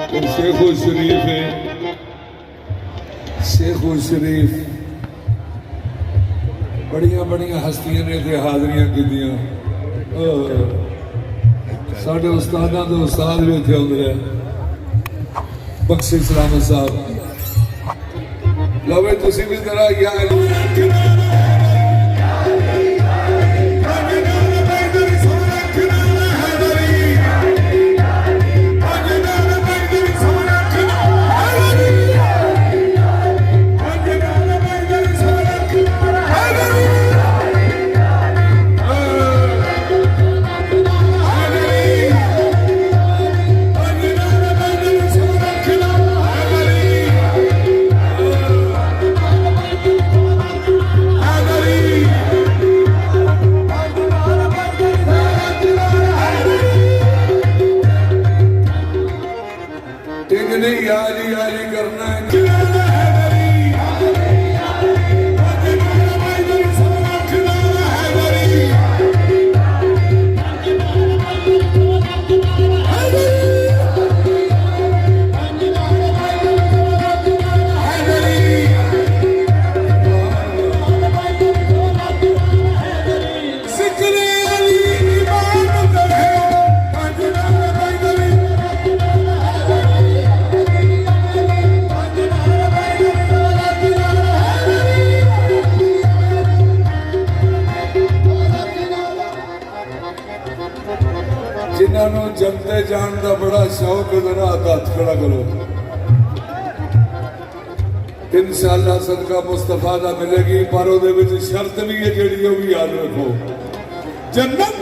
शेखो शरीफ है, शेखो शरीफ बड़िया बड़िया हस्तियां ने इतने हाजरियां कीतियां। साढ़े उस्तादा तो उस्ताद भी इतने आते रहे, बख्शी सलामत साहब लवे तुसी भी जरा यार यारी यारी करना है। जिन्होंने जनते जान का बड़ा शौक जरा हाथ खड़ा करो। इंशाअल्लाह सदका मुस्तफा का मिलेगी, पर वो शर्त भी है जी, वो भी याद रखो। जन्नत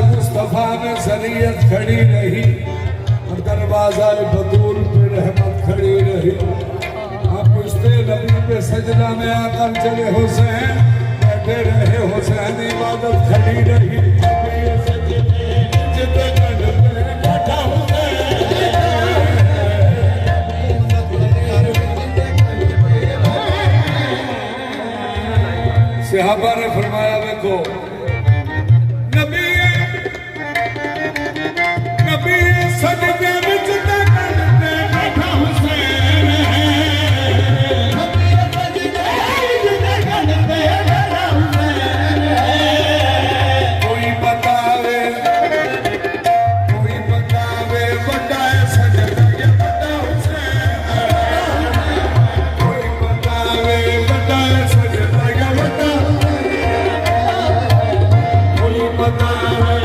मुस्तफा में शरीयत खड़ी रही, दरवाजा बतूल पे रहमत खड़ी रही। आप पुश्ते नबी पे सजदा में आकर चले हुसैन, बैठे रहे हुसैन, इबादत खड़ी रही। सहाबा ने फरमाया देखो सजदे विच बैठा हुसैन कोई बतावे बड़ा सजदा या बड़ा हुसैन, कोई बतावे बड़ा सजदा या बड़ा, कोई बतावे।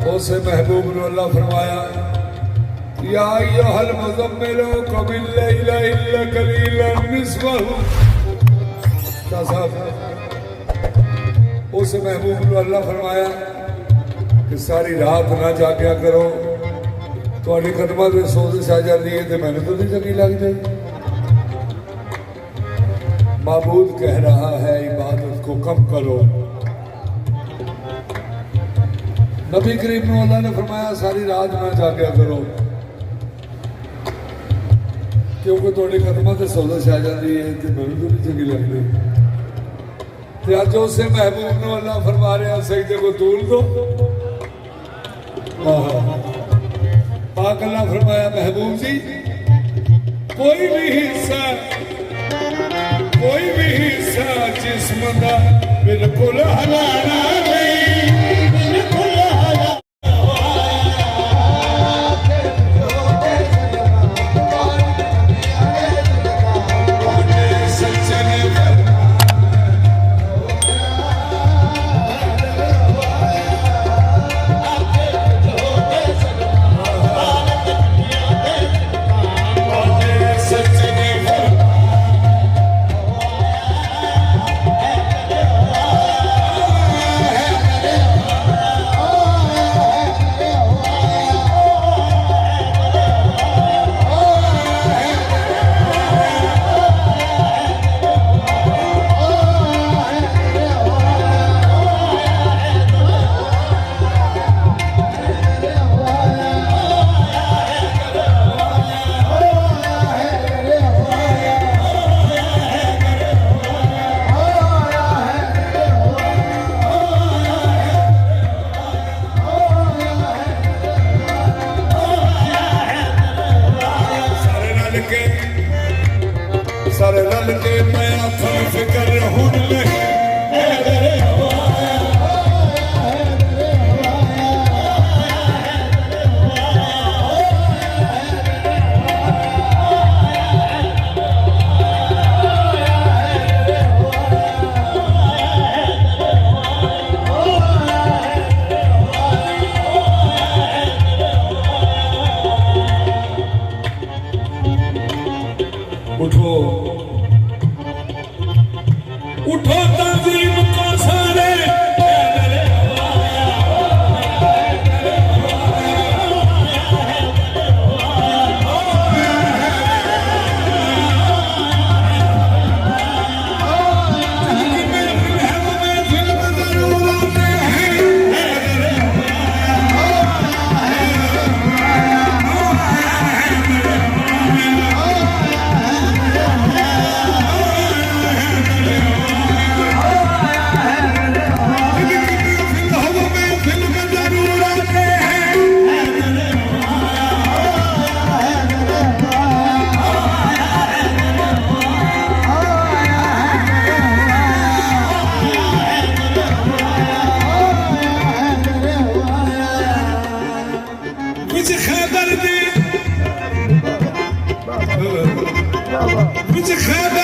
उसे महबूब ने अल्लाह फरमाया या अय्युहल मुज़म्मिल क़ुमिल लैला इल्ला क़लीलन निस्फ़हु। उस महबूब ने अल्लाह फरमाया कि सारी रात ना जागया करो, थोड़ी कदमां दे सोच आ जाती है तो मैंने तो नहीं चंगी लगती। माबूद कह रहा है इबादत को कम करो। नबी करीम ने अल्लाह ने फरमाया सारी रात ना जागया करो, क्योंकि थोड़ी कदमां ते सोजिश आ जाती है तो मैनूं तो नहीं चंगी लगती। तो अज उस महबूब ने अल्लाह फरमा रहा सजदे को तूल दो। पाक अल्लाह फरमाया महबूब जी कोई भी हिस्सा जिस्म दा बिल्कुल हलाना नहीं, बिल्कुल सारे रल के मैं आखन फिकर हुन नहीं। उठो उठो तंजीम को सारे خبر